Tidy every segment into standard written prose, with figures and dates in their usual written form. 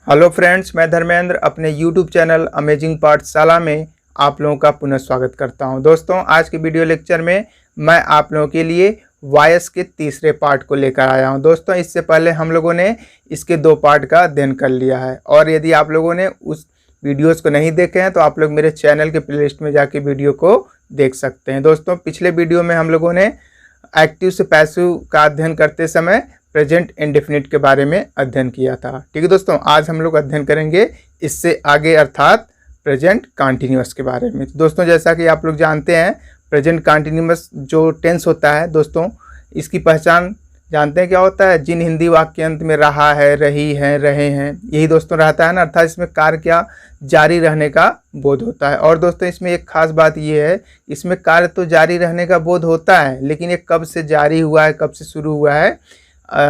Hello friends, मैं धर्मेंद्र अपने YouTube channel amazing पाठशाला में आप लोगों का पुनः स्वागत करता हूं। दोस्तों, आज के वीडियो लेक्चर में मैं आप लोगों के लिए वॉइस के तीसरे पार्ट को लेकर आया हूं। दोस्तों, इससे पहले हम लोगों ने इसके 2 पार्ट का अध्ययन कर लिया है और यदि आप लोगों ने उस वीडियोज़ को नहीं देखे हैं तो आप लोग मेरे चैनल के प्लेलिस्ट में जाके वीडियो को देख सकते हैं। दोस्तों, पिछले वीडियो में हम लोगों ने एक्टिव से पैसिव का अध्ययन करते समय प्रेजेंट इंडेफिनिट के बारे में अध्ययन किया था। ठीक है दोस्तों, आज हम लोग अध्ययन करेंगे इससे आगे अर्थात प्रेजेंट कंटिन्यूअस के बारे में। तो दोस्तों, जैसा कि आप लोग जानते हैं, प्रेजेंट कंटिन्यूअस जो टेंस होता है दोस्तों, इसकी पहचान जानते हैं क्या होता है? जिन हिंदी वाक्य अंत में रहा है, रही है, रहे हैं, यही दोस्तों रहता है ना, अर्थात इसमें कार्य क्या जारी रहने का बोध होता है। और दोस्तों, इसमें एक खास बात ये है, इसमें कार्य तो जारी रहने का बोध होता है, लेकिन ये कब से जारी हुआ है, कब से शुरू हुआ है,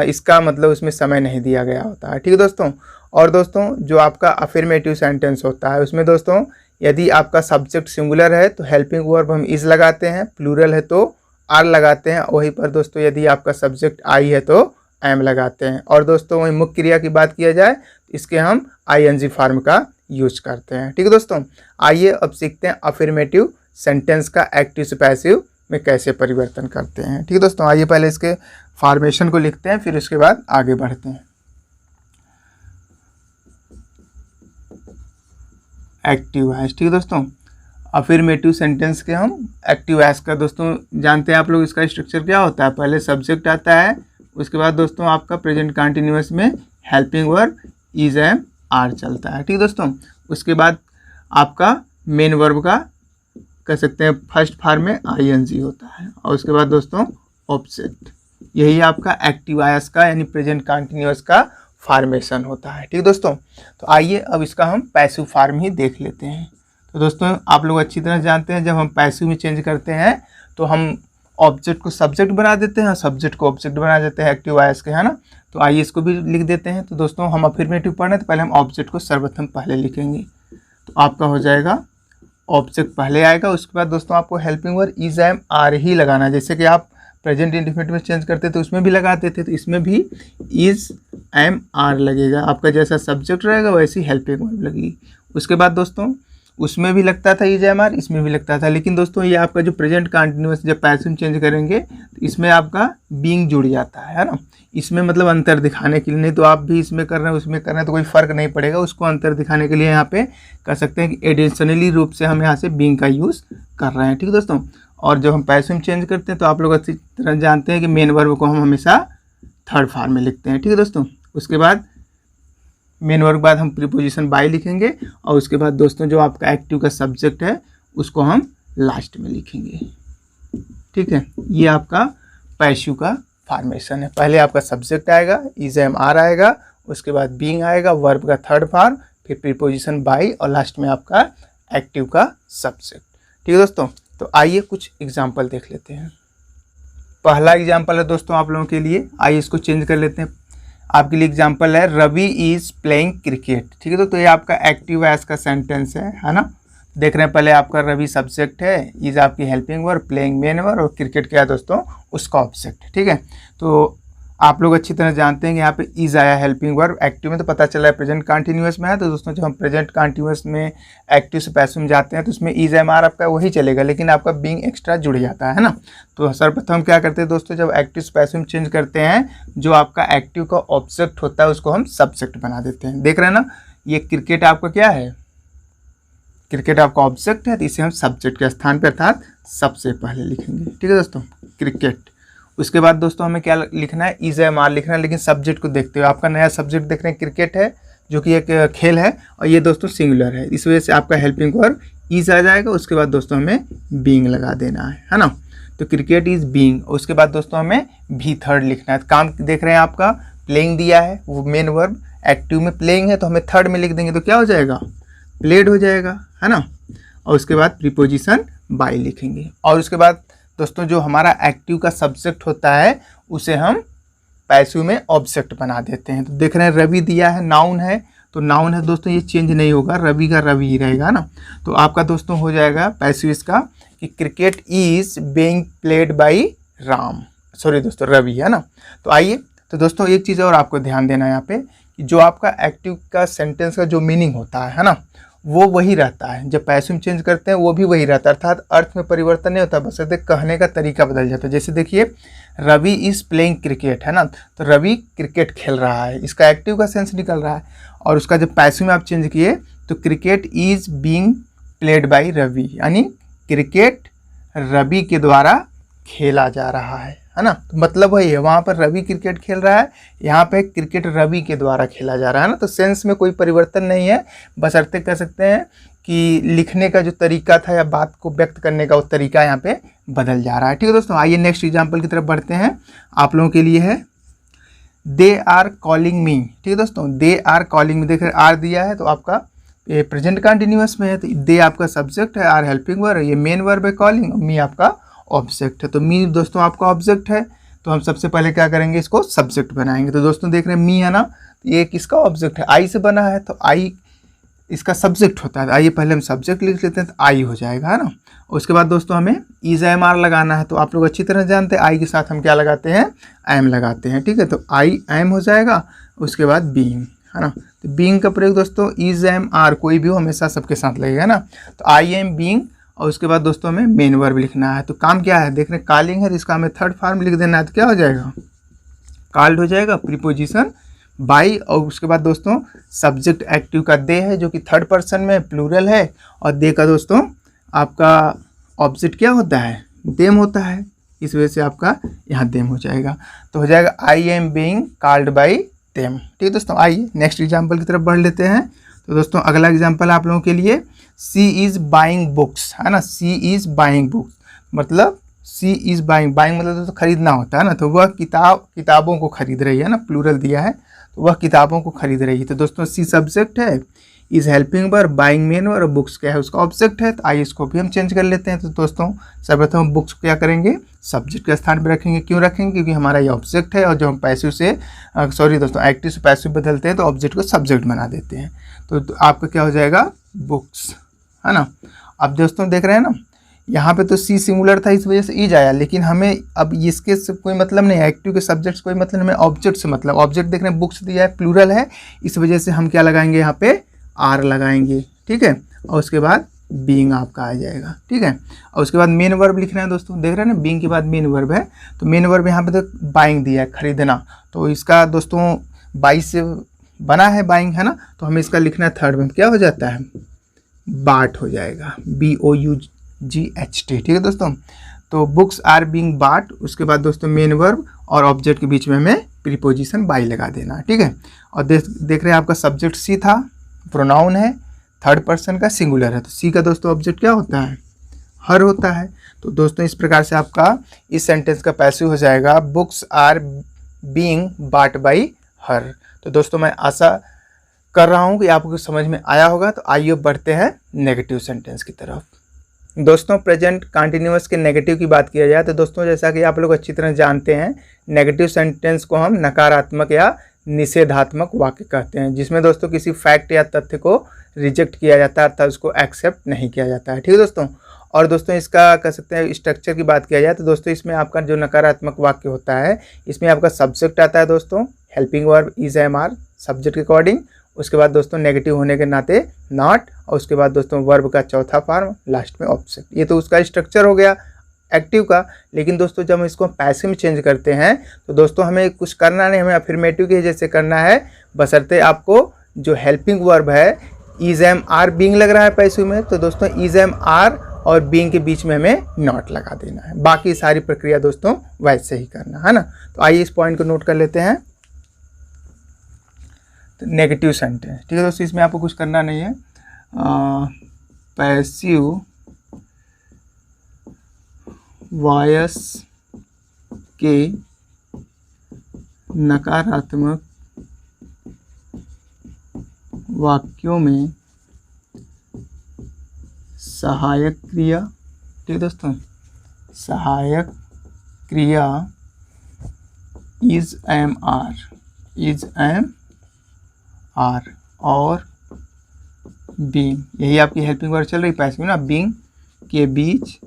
इसका मतलब उसमें समय नहीं दिया गया होता है। ठीक है दोस्तों। और दोस्तों, जो आपका अफर्मेटिव सेंटेंस होता है उसमें दोस्तों, यदि आपका सब्जेक्ट सिंगुलर है तो हेल्पिंग वर्ब हम इज लगाते हैं, प्लूरल है तो आर लगाते हैं। वहीं पर दोस्तों, यदि आपका सब्जेक्ट आई है तो एम लगाते हैं। और दोस्तों, वहीं मुख्य क्रिया की बात किया जाए तो इसके हम आईएनजी फॉर्म का यूज करते हैं। ठीक है दोस्तों, आइए अब सीखते हैं अफर्मेटिव सेंटेंस का एक्टिव से पैसिव में कैसे परिवर्तन करते हैं। ठीक है दोस्तों, आइए पहले इसके फॉर्मेशन को लिखते हैं, फिर उसके बाद आगे बढ़ते हैं। Active hash. ठीक है दोस्तों, अफर्मेटिव सेंटेंस के हम एक्टिव हैश का दोस्तों जानते हैं आप लोग, इसका स्ट्रक्चर क्या होता है? पहले सब्जेक्ट आता है, उसके बाद दोस्तों आपका प्रेजेंट कंटिन्यूअस में helping verb is am are चलता है। ठीक है दोस्तों, उसके बाद आपका मेन वर्ब का कह सकते हैं फर्स्ट फॉर्म में आईएनजी होता है, और उसके बाद दोस्तों ऑब्जेक्ट। यही आपका एक्टिव आयस का यानी प्रेजेंट कंटिन्यूअस का फॉर्मेशन होता है। ठीक दोस्तों, तो आइए अब इसका हम पैसिव फॉर्म ही देख लेते हैं। तो दोस्तों, आप लोग अच्छी तरह जानते हैं, जब हम पैसिव में चेंज करते हैं तो हम ऑब्जेक्ट को सब्जेक्ट बना देते हैं, सब्जेक्ट को ऑब्जेक्ट बना देते हैं एक्टिव आयस के, है ना। तो आइए इसको भी लिख देते हैं। तो दोस्तों, हम अफर्मेटिव पढ़ रहे हैं तो पहले हम ऑब्जेक्ट को सर्वप्रथम पहले लिखेंगे। तो आपका हो जाएगा ऑब्जेक्ट पहले आएगा, उसके बाद दोस्तों आपको helping verb is am are ही लगाना है। जैसे कि आप प्रेजेंट इंडेफिनिट में चेंज करते तो उसमें भी लगाते थे, तो इसमें भी इज एम आर लगेगा। आपका जैसा सब्जेक्ट रहेगा वैसी हेल्पिंग वर्ब लगेगी। उसके बाद दोस्तों उसमें भी लगता था इज एम आर, इसमें भी लगता था, लेकिन दोस्तों ये आपका जो प्रेजेंट कंटिन्यूअस जब पैसिव चेंज करेंगे तो इसमें आपका बीइंग जुड़ जाता है ना। इसमें मतलब अंतर दिखाने के लिए, नहीं तो आप भी इसमें कर रहे हैं उसमें कर रहे हैं तो कोई फ़र्क नहीं पड़ेगा। उसको अंतर दिखाने के लिए यहाँ पे कह सकते हैं कि एडिशनली रूप से हम यहाँ से बीइंग का यूज़ कर रहे हैं। ठीक है दोस्तों, और जब हम पैसिव में चेंज करते हैं तो आप लोग अच्छी तरह जानते हैं कि मेन वर्ब को हम हमेशा थर्ड फॉर्म में लिखते हैं। ठीक है दोस्तों, उसके बाद मेन वर्ब के बाद हम प्रीपोजिशन बाय लिखेंगे, और उसके बाद दोस्तों जो आपका एक्टिव का सब्जेक्ट है उसको हम लास्ट में लिखेंगे। ठीक है, ये आपका पैसिव का फॉर्मेशन है। पहले आपका सब्जेक्ट आएगा, इज एम आर आएगा, उसके बाद बीइंग आएगा, वर्ब का थर्ड फॉर्म, फिर प्रीपोजिशन बाय, और लास्ट में आपका एक्टिव का सब्जेक्ट। ठीक है दोस्तों, तो आइए कुछ एग्जाम्पल देख लेते हैं। पहला एग्जाम्पल है दोस्तों आप लोगों के लिए, आइए इसको चेंज कर लेते हैं। आपके लिए एग्जाम्पल है रवि इज प्लेइंग क्रिकेट। ठीक है, तो ये आपका एक्टिव एज का सेंटेंस है ना। देख रहे हैं, पहले आपका रवि सब्जेक्ट है, इज आपकी helping verb, playing main verb, और क्रिकेट क्या है दोस्तों उसका ऑब्जेक्ट। ठीक है, तो आप लोग अच्छी तरह जानते हैं कि यहाँ पे इज आया हेल्पिंग वर्ब, एक्टिव में तो पता चला है प्रेजेंट कंटिन्यूअस में है। तो दोस्तों जब हम प्रेजेंट कंटिन्यूअस में एक्टिव से पैसिव में जाते हैं तो उसमें इज एम आर आपका वही चलेगा, लेकिन आपका बीइंग एक्स्ट्रा जुड़ जाता है ना। तो सर्वप्रथम क्या करते हैं दोस्तों, जब एक्टिव से पैसिव में चेंज करते हैं, जो आपका एक्टिव का ऑब्जेक्ट होता है उसको हम सब्जेक्ट बना देते हैं। देख रहे हैं ना, ये क्रिकेट आपका क्या है, क्रिकेट आपका ऑब्जेक्ट है, तो इसे हम सब्जेक्ट के स्थान पर अर्थात सबसे पहले लिखेंगे। ठीक है दोस्तों, क्रिकेट। उसके बाद दोस्तों हमें क्या लिखना है, इज एम आर लिखना है, लेकिन सब्जेक्ट को देखते हुए। आपका नया सब्जेक्ट देख रहे हैं क्रिकेट है, जो कि एक खेल है, और ये दोस्तों सिंगुलर है, इस वजह से आपका हेल्पिंग वर्ब इज आ जाएगा। उसके बाद दोस्तों हमें बीइंग लगा देना है ना। तो क्रिकेट इज बीइंग, उसके बाद दोस्तों हमें भी थर्ड लिखना है। काम देख रहे हैं, आपका प्लेइंग दिया है, वो मेन वर्ब, एक्टिव में प्लेइंग है, तो हमें थर्ड में लिख देंगे तो क्या हो जाएगा, प्लेड हो जाएगा, है ना। और उसके बाद प्रीपोजिशन बाय लिखेंगे, और उसके बाद दोस्तों जो हमारा एक्टिव का सब्जेक्ट होता है उसे हम पैसिव में ऑब्जेक्ट बना देते हैं। तो देख रहे हैं रवि दिया है, नाउन है, तो नाउन है दोस्तों, ये चेंज नहीं होगा, रवि का रवि ही रहेगा ना। तो आपका दोस्तों हो जाएगा पैसिव इसका कि cricket is being played by Ravi, है ना। तो आइए, तो दोस्तों एक चीज़ और आपको ध्यान देना है यहाँ पे, कि जो आपका एक्टिव का सेंटेंस का जो मीनिंग होता है ना, वो वही रहता है। जब पैसिव में चेंज करते हैं वो भी वही रहता है, अर्थात अर्थ में परिवर्तन नहीं होता, बस कहने का तरीका बदल जाता है। जैसे देखिए रवि इज़ प्लेइंग क्रिकेट, है ना, तो रवि क्रिकेट खेल रहा है, इसका एक्टिव का सेंस निकल रहा है। और उसका जब पैसिव में आप चेंज किए तो cricket is being played by Ravi, यानी क्रिकेट रवि के द्वारा खेला जा रहा है ना। तो मतलब वही है, वहाँ पर रवि क्रिकेट खेल रहा है, यहाँ पे क्रिकेट रवि के द्वारा खेला जा रहा है ना। तो सेंस में कोई परिवर्तन नहीं है, बशर्ते कह सकते हैं कि लिखने का जो तरीका था या बात को व्यक्त करने का वो तरीका यहाँ पे बदल जा रहा है। ठीक है दोस्तों, आइए नेक्स्ट एग्जाम्पल की तरफ बढ़ते हैं। आप लोगों के लिए है दे आर कॉलिंग मी। ठीक है दोस्तों, दे आर कॉलिंग मी, देख रहे आर दिया है तो आपका ये प्रेजेंट कंटिन्यूअस में है, तो दे आपका सब्जेक्ट है, आर हेल्पिंग वर्ब, ये मेन वर्ब है कॉलिंग, मी आपका ऑब्जेक्ट है। तो मी दोस्तों आपका ऑब्जेक्ट है, तो हम सबसे पहले क्या करेंगे, इसको सब्जेक्ट बनाएंगे। तो दोस्तों देख रहे हैं मी है ना, तो ये किसका ऑब्जेक्ट है, आई से बना है, तो आई इसका सब्जेक्ट होता है। आइए पहले हम सब्जेक्ट लिख लेते हैं, तो आई हो जाएगा, है ना। उसके बाद दोस्तों हमें इज एम आर लगाना है, तो आप लोग अच्छी तरह जानते हैं आई के साथ हम क्या लगाते हैं, एम लगाते हैं। ठीक है, तो आई एम हो जाएगा, उसके बाद बीइंग, है ना। तो बीइंग का प्रयोग दोस्तों इज एम आर कोई भी हो हमेशा सबके साथ लगेगा ना। तो आई एम बीइंग, और उसके बाद दोस्तों हमें मेन वर्ब लिखना है। तो काम क्या है, देख रहे हैं कॉलिंग है, तो इसका हमें थर्ड फॉर्म लिख देना है, तो क्या हो जाएगा, कॉल्ड हो जाएगा, प्रीपोजिशन बाई, और उसके बाद दोस्तों सब्जेक्ट एक्टिव का दे है जो कि थर्ड पर्सन में प्लूरल है, और दे का दोस्तों आपका ऑब्जेक्ट क्या होता है, देम होता है, इस वजह से आपका यहाँ देम हो जाएगा। तो हो जाएगा I am being called by them. ठीक है दोस्तों, आइए नेक्स्ट एग्जाम्पल की तरफ बढ़ लेते हैं। तो दोस्तों अगला एग्जाम्पल आप लोगों के लिए सी इज़ बाइंग बुक्स, है ना। सी इज़ बाइंग बुक्स मतलब सी इज़ बाइंग, बाइंग मतलब दोस्तों खरीदना होता है ना। तो वह किताबों को खरीद रही है ना, प्लूरल दिया है, तो वह किताबों को खरीद रही है। तो दोस्तों सी सब्जेक्ट है, is helping verb, buying main verb, books क्या है उसका ऑब्जेक्ट है। तो आइए इसको भी हम चेंज कर लेते हैं। तो दोस्तों सर्वप्रथम बुक्स क्या करेंगे, सब्जेक्ट के स्थान पर रखेंगे। क्यों रखेंगे, क्योंकि हमारा ये ऑब्जेक्ट है, और जब हम पैसिव से दोस्तों एक्टिव से पैसिव बदलते हैं तो ऑब्जेक्ट को सब्जेक्ट बना देते हैं। तो आपका क्या हो जाएगा, बुक्स, है ना। अब दोस्तों देख रहे हैं ना, यहाँ पे तो सी सिंगुलर था इस वजह से इज आया, लेकिन हमें अब इसके से कोई मतलब नहीं है, एक्टिव के सब्जेक्ट से कोई मतलब, हमें ऑब्जेक्ट से मतलब। ऑब्जेक्ट देख रहे हैं बुक्स दिया है, प्लूरल है, इस वजह से हम क्या लगाएंगे, यहाँ पे आर लगाएंगे। ठीक है, और उसके बाद बीइंग आपका आ जाएगा। ठीक है, और उसके बाद मेन वर्ब लिखना है दोस्तों, देख रहे हैं ना, बीइंग के बाद मेन वर्ब है, तो मेन वर्ब यहाँ पे तो बाइंग दिया है, खरीदना, तो इसका दोस्तों बाई से बना है बाइंग, है ना। तो हमें इसका लिखना है थर्ड में, क्या हो जाता है, बाट हो जाएगा, BOUGHT। ठीक है दोस्तों, तो बुक्स आर बीइंग बाट, उसके बाद दोस्तों मेन वर्ब और ऑब्जेक्ट के बीच में हमें प्रीपोजिशन बाई लगा देना है। ठीक है, और देख रहे हैं आपका सब्जेक्ट सी था, प्रोनाउन है, थर्ड पर्सन का सिंगुलर है, तो सी का दोस्तों ऑब्जेक्ट क्या होता है, हर होता है। तो दोस्तों इस प्रकार से आपका इस सेंटेंस का पैसिव हो जाएगा, बुक्स आर बीइंग बाट बाई हर। तो दोस्तों मैं आशा कर रहा हूँ कि आपको समझ में आया होगा। तो आइए बढ़ते हैं नेगेटिव सेंटेंस की तरफ। दोस्तों प्रेजेंट कंटिन्यूअस के नेगेटिव की बात किया जाए तो दोस्तों जैसा कि आप लोग अच्छी तरह जानते हैं, नेगेटिव सेंटेंस को हम नकारात्मक या निषेधात्मक वाक्य कहते हैं, जिसमें दोस्तों किसी फैक्ट या तथ्य को रिजेक्ट किया जाता है अर्थात उसको एक्सेप्ट नहीं किया जाता है। ठीक है दोस्तों, और दोस्तों इसका कह सकते हैं स्ट्रक्चर की बात किया जाए तो दोस्तों इसमें आपका जो नकारात्मक वाक्य होता है, इसमें आपका सब्जेक्ट आता है दोस्तों, helping verb is am are subject के अकॉर्डिंग, उसके बाद दोस्तों नेगेटिव होने के नाते नॉट, और उसके बाद दोस्तों वर्ब का चौथा फॉर्म, लास्ट में ऑब्जेक्ट। ये तो उसका स्ट्रक्चर हो गया एक्टिव का। लेकिन दोस्तों जब हम इसको पैसिव में चेंज करते हैं तो दोस्तों हमें कुछ करना नहीं, हमें अफर्मेटिव के जैसे करना है, बशर्ते आपको जो हेल्पिंग वर्ब है इज एम आर बीइंग लग रहा है पैसिव में, तो दोस्तों इज एम आर और बीइंग के बीच में हमें नॉट लगा देना है। बाकी सारी प्रक्रिया दोस्तों वैसे ही करना है ना। तो आइए इस पॉइंट को नोट कर लेते हैं। तो नेगेटिव सेंटेंस, ठीक है दोस्तों, इसमें आपको कुछ करना नहीं है। पैसिव वॉयस के नकारात्मक वाक्यों में सहायक क्रिया, ठीक है दोस्तों, सहायक क्रिया इज एम आर और बीइंग, यही आपकी हेल्पिंग वर्ब चल रही पैसिव ना, बीइंग के बीच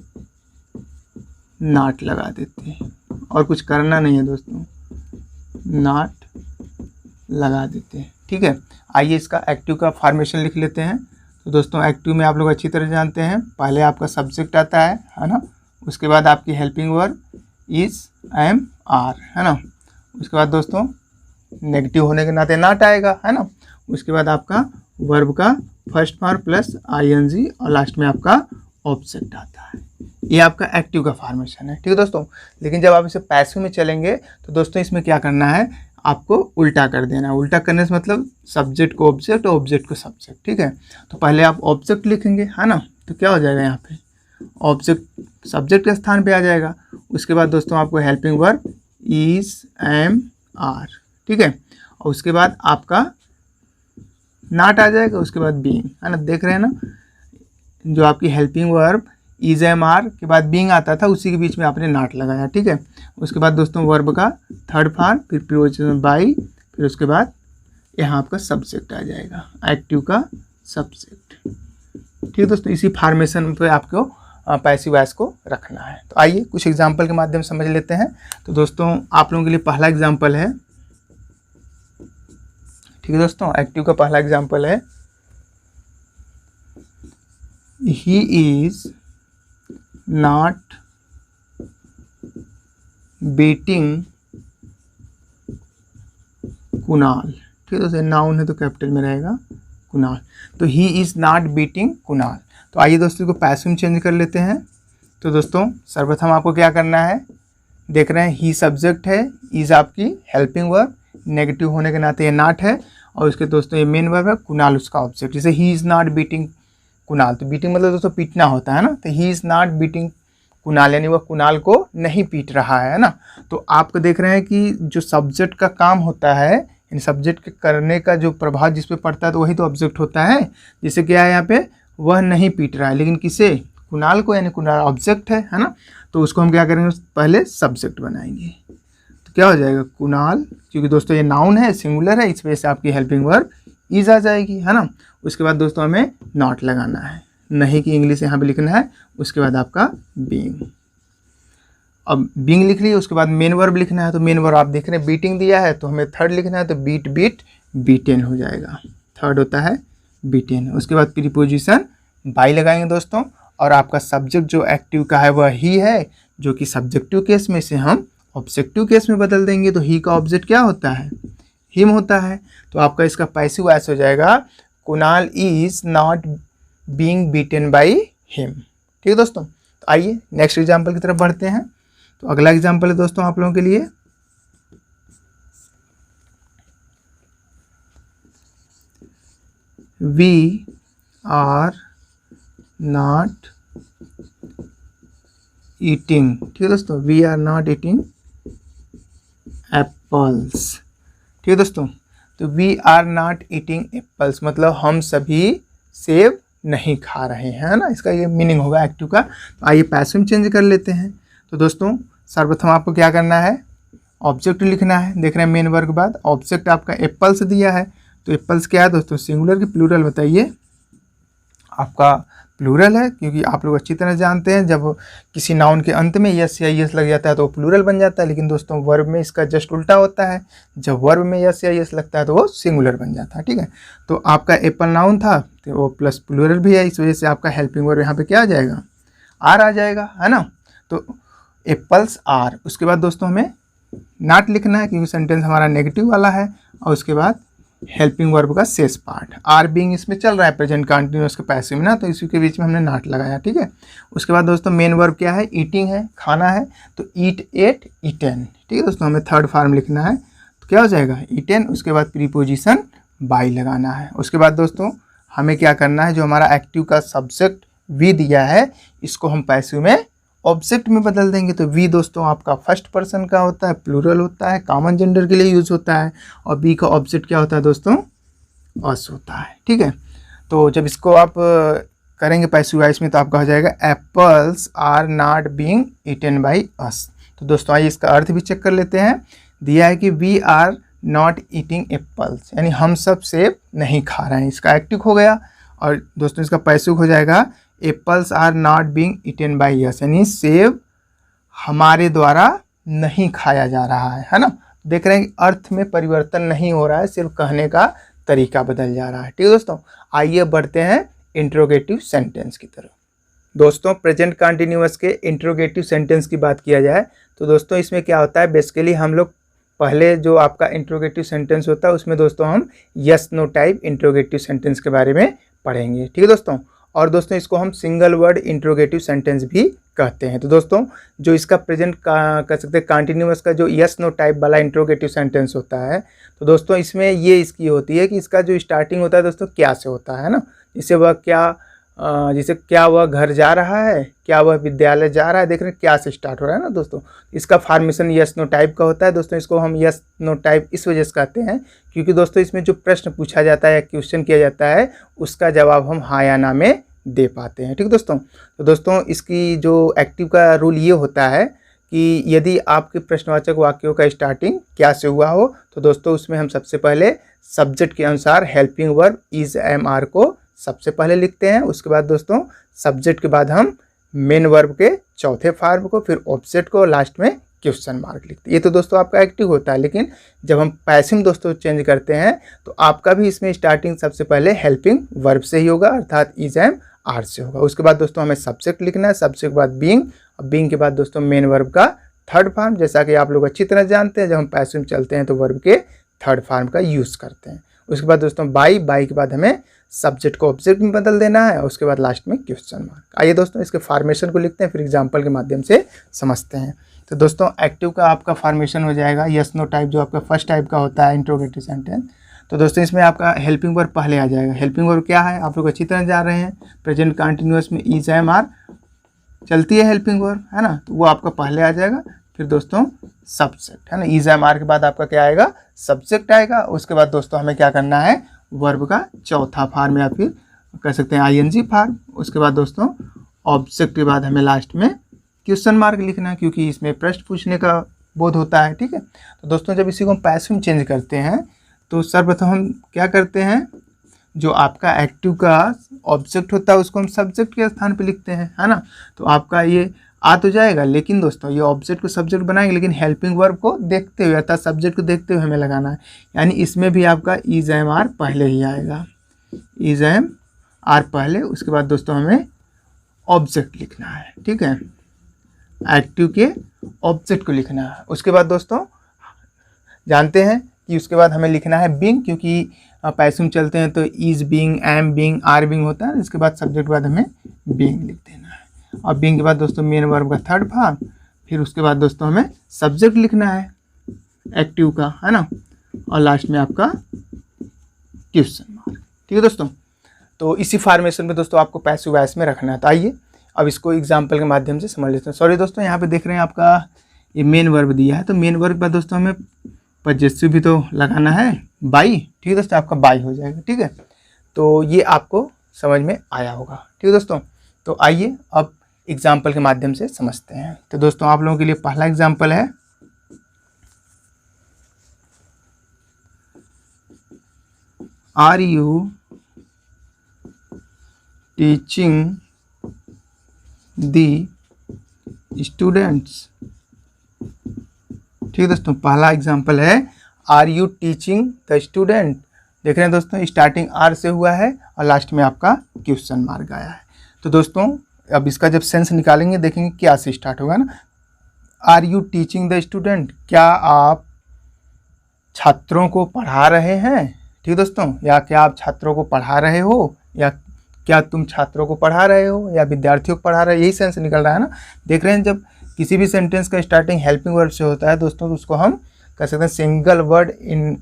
नॉट लगा देते हैं, और कुछ करना नहीं है दोस्तों, नॉट लगा देते हैं। ठीक है। आइए इसका एक्टिव का फॉर्मेशन लिख लेते हैं। तो दोस्तों एक्टिव में आप लोग अच्छी तरह जानते हैं, पहले आपका सब्जेक्ट आता है ना, उसके बाद आपकी helping verb is, am, are, है ना, उसके बाद दोस्तों नेगेटिव होने के नाते नॉट आएगा, है ना, उसके बाद आपका वर्ब का फर्स्ट फॉर्म प्लस आईएनजी और लास्ट में आपका ऑब्जेक्ट आता है। ये आपका एक्टिव का फॉर्मेशन है, ठीक है दोस्तों। लेकिन जब आप इसे पैसिव में चलेंगे तो दोस्तों इसमें क्या करना है, आपको उल्टा कर देना है। उल्टा करने से मतलब सब्जेक्ट को ऑब्जेक्ट और ऑब्जेक्ट को सब्जेक्ट, ठीक है। तो पहले आप ऑब्जेक्ट लिखेंगे, है ना, तो क्या हो जाएगा यहाँ पे ऑब्जेक्ट सब्जेक्ट के स्थान पे आ जाएगा। उसके बाद दोस्तों आपको helping verb is, am, are, ठीक है, और उसके बाद आपका नॉट आ जाएगा, उसके बाद बीइंग, है ना, देख रहे हैं ना, जो आपकी helping verb is, am, are के बाद बीइंग आता था उसी के बीच में आपने नॉट लगाया, ठीक है। उसके बाद दोस्तों वर्ब का थर्ड फॉर्म, फिर प्रीपोजिशन बाई, फिर उसके बाद यहाँ आपका सब्जेक्ट आ जाएगा, एक्टिव का सब्जेक्ट, ठीक है दोस्तों। इसी फॉर्मेशन पे आपको पैसिव वॉइस को रखना है। तो आइए कुछ एग्जाम्पल के माध्यम से समझ लेते हैं। तो दोस्तों आप लोगों के लिए पहला एग्जाम्पल है, ठीक है दोस्तों, एक्टिव का पहला एग्जाम्पल है, he is not beating Kunal, ठीक है दोस्तों, नाउन है तो कैपिटल में रहेगा कुणाल। तो he is not beating Kunal. तो आइए दोस्तों को पैसिव में चेंज कर लेते हैं। तो दोस्तों सर्वप्रथम आपको क्या करना है, देख रहे हैं ही सब्जेक्ट है, इज आपकी हेल्पिंग वर्ब, नेगेटिव होने के नाते ये नॉट है, और उसके दोस्तों ये मेन वर्ब है, कुणाल उसका ऑब्जेक्ट। जैसे he is not beating Kunal, तो बीटिंग मतलब दोस्तों पीटना होता है ना, तो he is not beating Kunal यानी वह कुणाल को नहीं पीट रहा है ना। तो आपको देख रहे हैं कि जो सब्जेक्ट का काम होता है, इन सब्जेक्ट के करने का जो प्रभाव जिस पे पड़ता है तो वही तो ऑब्जेक्ट होता है। जैसे क्या है यहाँ पे, वह नहीं पीट रहा है, लेकिन किसे, कुणाल को, यानी कुणाल ऑब्जेक्ट है ना। तो उसको हम क्या करेंगे, पहले सब्जेक्ट बनाएंगे, तो क्या हो जाएगा कुणाल, क्योंकि दोस्तों ये नाउन है, सिंगुलर है, इस वजह से आपकी हेल्पिंग वर्ब इज आ जाएगी, है ना। उसके बाद दोस्तों हमें नॉट लगाना है, नहीं कि इंग्लिश यहाँ पे लिखना है। उसके बाद आपका बीइंग, अब बीइंग लिख लिए, उसके बाद मेन वर्ब लिखना है। तो मेन वर्ब आप देख रहे हैं बीटिंग दिया है, तो हमें थर्ड लिखना है, तो बीट बीट बीटेन हो जाएगा, थर्ड होता है बीटेन। उसके बाद प्रीपोजिशन बाई लगाएंगे दोस्तों, और आपका सब्जेक्ट जो एक्टिव का है वह ही है, जो कि सब्जेक्टिव केस में से हम ऑब्जेक्टिव केस में बदल देंगे। तो ही का ऑब्जेक्ट क्या होता है, हिम होता है। तो आपका इसका पैसिव वॉइस हो जाएगा Kunal is not being beaten by him, ठीक है दोस्तों। तो आइए नेक्स्ट एग्जाम्पल की तरफ बढ़ते हैं। तो अगला एग्जाम्पल है दोस्तों आप लोगों के लिए, वी आर नॉट ईटिंग, ठीक है दोस्तों, we are not eating apples, ठीक है दोस्तों। तो we are not eating apples मतलब हम सभी सेब नहीं खा रहे हैं, है ना, इसका ये मीनिंग होगा एक्टिव का। तो आइए पैसिव में चेंज कर लेते हैं। तो दोस्तों सर्वप्रथम आपको क्या करना है, ऑब्जेक्ट लिखना है। देख रहे हैं मेन वर्ब के बाद ऑब्जेक्ट आपका एप्पल्स दिया है, तो एप्पल्स क्या है दोस्तों, सिंगुलर की प्लूरल बताइए। आपका प्लूरल है, क्योंकि आप लोग अच्छी तरह जानते हैं जब किसी नाउन के अंत में यस या यस लग जाता है तो वो प्लूरल बन जाता है, लेकिन दोस्तों वर्ब में इसका जस्ट उल्टा होता है, जब वर्ब में यस या यस लगता है तो वो सिंगुलर बन जाता है, ठीक है। तो आपका एप्पल नाउन था तो वो प्लस प्लूरल भी है, इस वजह से आपका हेल्पिंग वर्ब यहाँ पे क्या आ जाएगा, आर आ जाएगा, है ना। तो एप्पल्स आर, उसके बाद दोस्तों हमें नॉट लिखना है क्योंकि सेंटेंस हमारा नेगेटिव वाला है, और उसके बाद हेल्पिंग वर्ब का शेष पार्ट, आर बीइंग इसमें चल रहा है प्रेजेंट कंटिन्यूअस के पैसिव में ना, तो इसी के बीच में हमने नॉट लगाया, ठीक है। उसके बाद दोस्तों मेन वर्ब क्या है, ईटिंग है, खाना है, तो ईट, एट, ईटेन, ठीक है दोस्तों। हमें थर्ड फॉर्म लिखना है, तो क्या हो जाएगा ईटेन। उसके बाद प्रीपोजिशन बाई लगाना है। उसके बाद दोस्तों हमें क्या करना है, जो हमारा एक्टिव का सब्जेक्ट वी दिया है इसको हम पैसिव में ऑब्जेक्ट में बदल देंगे। तो वी दोस्तों आपका फर्स्ट पर्सन का होता है, प्लूरल होता है, कॉमन जेंडर के लिए यूज होता है, और बी का ऑब्जेक्ट क्या होता है दोस्तों, अस होता है, ठीक है। तो जब इसको आप करेंगे पैसिव वॉइस में तो आपका हो जाएगा apples are not being eaten by us. तो दोस्तों आइए इसका अर्थ भी चेक कर लेते हैं। दिया है कि we are not eating apples यानी हम सब सेब नहीं खा रहे हैं, इसका एक्टिव हो गया। और दोस्तों इसका पैसिव हो जाएगा apples are not being eaten by us यानी सेब हमारे द्वारा नहीं खाया जा रहा है ना। देख रहे हैं कि अर्थ में परिवर्तन नहीं हो रहा है, सिर्फ कहने का तरीका बदल जा रहा है। ठीक है दोस्तों, आइए बढ़ते हैं इंट्रोगेटिव सेंटेंस की तरफ। दोस्तों प्रेजेंट कंटिन्यूअस के इंट्रोगेटिव सेंटेंस की बात किया जाए तो दोस्तों इसमें क्या होता है, बेसिकली हम लोग पहले जो आपका इंट्रोगेटिव सेंटेंस होता है उसमें दोस्तों हम yes no type interrogative sentence के बारे में पढ़ेंगे। ठीक है दोस्तों, और दोस्तों इसको हम सिंगल वर्ड इंट्रोगेटिव सेंटेंस भी कहते हैं। तो दोस्तों जो इसका प्रेजेंट का कह सकते हैं कंटिन्यूअस का जो यस नो टाइप वाला इंट्रोगेटिव सेंटेंस होता है, तो दोस्तों इसमें ये इसकी होती है कि इसका जो स्टार्टिंग होता है दोस्तों क्या से होता है ना, जैसे क्या वह घर जा रहा है, क्या वह विद्यालय जा रहा है, देख रहे हैं क्या से स्टार्ट हो रहा है ना दोस्तों। इसका फॉर्मेशन यस नो टाइप का होता है दोस्तों। इसको हम यस नो टाइप इस वजह से कहते हैं क्योंकि दोस्तों इसमें जो प्रश्न पूछा जाता है या क्वेश्चन किया जाता है उसका जवाब हम हाँ या ना में दे पाते हैं। ठीक दोस्तों, तो दोस्तों इसकी जो एक्टिव का रूल ये होता है कि यदि आपके प्रश्नवाचक वाक्यों का स्टार्टिंग क्या से हुआ हो तो दोस्तों उसमें हम सबसे पहले सब्जेक्ट के अनुसार helping verb is am are को सबसे पहले लिखते हैं। उसके बाद दोस्तों सब्जेक्ट के बाद हम मेन वर्ब के चौथे फॉर्म को, फिर ऑब्जेक्ट को, लास्ट में क्वेश्चन मार्क लिखते हैं। ये तो दोस्तों आपका एक्टिव होता है, लेकिन जब हम पैसिव दोस्तों चेंज करते हैं तो आपका भी इसमें स्टार्टिंग सबसे पहले हेल्पिंग वर्ब से ही होगा, अर्थात इज एम आर से होगा। उसके बाद दोस्तों हमें सब्जेक्ट लिखना है, सब्जेक्ट के बाद बीइंग, और बीइंग के बाद दोस्तों मेन वर्ब का थर्ड फॉर्म। जैसा कि आप लोग अच्छी तरह जानते हैं जब हम पैसिव में चलते हैं तो वर्ब के थर्ड फॉर्म का यूज़ करते हैं। उसके बाद दोस्तों बाई के बाद हमें सब्जेक्ट को ऑब्जेक्ट में बदल देना है, उसके बाद लास्ट में क्वेश्चन मार्क। आइए दोस्तों इसके फॉर्मेशन को लिखते हैं, फिर एग्जांपल के माध्यम से समझते हैं। तो दोस्तों एक्टिव का आपका फॉर्मेशन हो जाएगा यस नो टाइप, जो आपका फर्स्ट टाइप का होता है इंट्रोगेटिव सेंटेंस। तो दोस्तों इसमें आपका हेल्पिंग वर्ब पहले आ जाएगा। हेल्पिंग वर्ब क्या है आप लोग अच्छी तरह जान रहे हैं, प्रेजेंट कंटिन्यूअस में इज एम आर चलती है हेल्पिंग वर्ब, है ना, तो वो आपका पहले आ जाएगा। फिर दोस्तों सब्जेक्ट, है ना, इज एम आर के बाद आपका क्या आएगा, सब्जेक्ट आएगा। उसके बाद दोस्तों हमें क्या करना है, वर्ब का चौथा फॉर्म या फिर कह सकते हैं आईएनजी फॉर्म। उसके बाद दोस्तों ऑब्जेक्ट के बाद हमें लास्ट में क्वेश्चन मार्क लिखना है क्योंकि इसमें प्रश्न पूछने का बोध होता है। ठीक है, तो दोस्तों जब इसी को हम पैसिव में चेंज करते हैं तो सर्वप्रथम हम क्या करते हैं, जो आपका एक्टिव का ऑब्जेक्ट होता है उसको हम सब्जेक्ट के स्थान पे लिखते हैं, है ना। तो आपका ये आ तो जाएगा, लेकिन दोस्तों ये ऑब्जेक्ट को सब्जेक्ट बनाएंगे, लेकिन हेल्पिंग वर्ब को देखते हुए अर्थात सब्जेक्ट को देखते हुए हमें लगाना है। यानी इसमें भी आपका इज एम आर पहले ही आएगा, इज एम आर पहले। उसके बाद दोस्तों हमें ऑब्जेक्ट लिखना है। ठीक है, एक्टिव के ऑब्जेक्ट को लिखना है। उसके बाद दोस्तों जानते हैं कि उसके बाद हमें लिखना है बीइंग, क्योंकि पैसिव चलते हैं तो is being, am being, are being होता है। इसके बाद सब्जेक्ट के बाद हमें बीइंग लिख देना है, और बीइंग के बाद दोस्तों मेन वर्ब का थर्ड फॉर्म। फिर उसके बाद दोस्तों हमें सब्जेक्ट लिखना है एक्टिव का, है ना, और लास्ट में आपका क्वेश्चन मार्क। ठीक है दोस्तों, तो इसी फॉर्मेशन में दोस्तों आपको पैसिव वॉइस में रखना है। तो आइए अब इसको एग्जाम्पल के माध्यम से समझ लेते हैं। सॉरी दोस्तों, यहाँ पे देख रहे हैं आपका ये मेन वर्ब दिया है, तो मेन वर्ब के बाद दोस्तों हमें पजेसिव भी तो लगाना है, बाई। ठीक है दोस्तों, आपका बाई हो जाएगा। ठीक है, तो ये आपको समझ में आया होगा। ठीक है दोस्तों, तो आइए अब एग्जाम्पल के माध्यम से समझते हैं। तो दोस्तों आप लोगों के लिए पहला एग्जाम्पल है, are you teaching the students. ठीक है दोस्तों, पहला एग्जाम्पल है are you teaching the student. देख रहे हैं दोस्तों स्टार्टिंग आर से हुआ है और लास्ट में आपका क्वेश्चन मार्क आया है। तो दोस्तों अब इसका जब सेंस निकालेंगे देखेंगे क्या से स्टार्ट होगा ना, are you teaching the student, क्या आप छात्रों को पढ़ा रहे हैं। ठीक दोस्तों, या क्या आप छात्रों को पढ़ा रहे हो, या क्या तुम छात्रों को पढ़ा रहे हो, या विद्यार्थियों को पढ़ा रहे हो, यही सेंस निकल रहा है ना। देख रहे हैं जब किसी भी सेंटेंस का स्टार्टिंग हेल्पिंग वर्ब से होता है दोस्तों तो उसको हम कह सकते हैं सिंगल वर्ड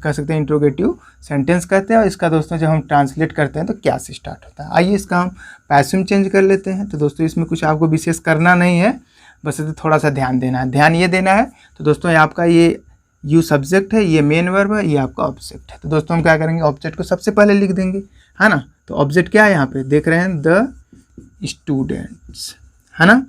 कह सकते हैं इंट्रोगेटिव सेंटेंस कहते हैं। और इसका दोस्तों जब हम ट्रांसलेट करते हैं तो क्या से स्टार्ट होता है। आइए इसका हम पैसिव में चेंज कर लेते हैं। तो दोस्तों इसमें कुछ आपको विशेष करना नहीं है, बस इसे थोड़ा सा ध्यान देना है। ध्यान ये देना है तो दोस्तों ये आपका ये यू सब्जेक्ट है, ये मेन वर्ब है, ये आपका ऑब्जेक्ट है। तो दोस्तों हम क्या करेंगे, ऑब्जेक्ट को सबसे पहले लिख देंगे, है ना। तो ऑब्जेक्ट क्या है यहाँ पे देख रहे हैं, द स्टूडेंट्स, है ना।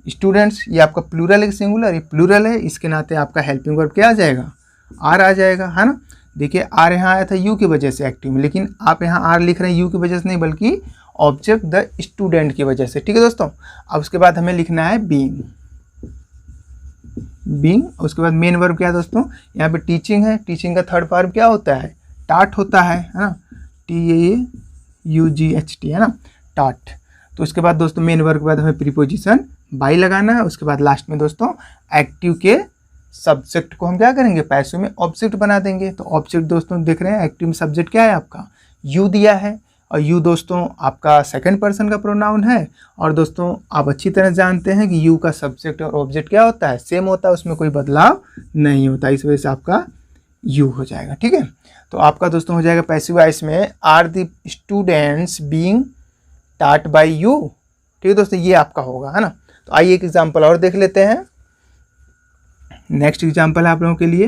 स्टूडेंट्स ये आपका प्लूरल है, सिंगुलर, ये प्लूरल है, इसके नाते आपका हेल्पिंग वर्ब क्या आ जाएगा, आर आ जाएगा, है ना। देखिए आर यहाँ आया था यू की वजह से एक्टिव में, लेकिन आप यहाँ आर लिख रहे हैं यू की वजह से नहीं बल्कि ऑब्जेक्ट द स्टूडेंट की वजह से। ठीक है दोस्तों, अब उसके बाद हमें लिखना है बीइंग, बीइंग। उसके बाद मेन वर्ब क्या है दोस्तों, यहाँ पे टीचिंग है, टीचिंग का थर्ड फॉर्म क्या होता है, टाट होता है ना, TAUGHT है ना, टाट। तो उसके बाद दोस्तों मेन वर्ब के बाद हमें प्रीपोजिशन बाई लगाना है। उसके बाद लास्ट में दोस्तों एक्टिव के सब्जेक्ट को हम क्या करेंगे, पैसिव में ऑब्जेक्ट बना देंगे। तो ऑब्जेक्ट दोस्तों देख रहे हैं, एक्टिव में सब्जेक्ट क्या है आपका, यू दिया है, और यू दोस्तों आपका सेकंड पर्सन का प्रोनाउन है। और दोस्तों आप अच्छी तरह जानते हैं कि यू का सब्जेक्ट और ऑब्जेक्ट क्या होता है, सेम होता है, उसमें कोई बदलाव नहीं होता, इस वजह से आपका यू हो जाएगा। ठीक है, तो आपका दोस्तों हो जाएगा पैसिव वॉइस में आर द स्टूडेंट्स बीइंग टाट बाय यू। ठीक है दोस्तों, ये आपका होगा, है ना। तो आइए एक एग्जांपल और देख लेते हैं। नेक्स्ट एग्जांपल है आप लोगों के लिए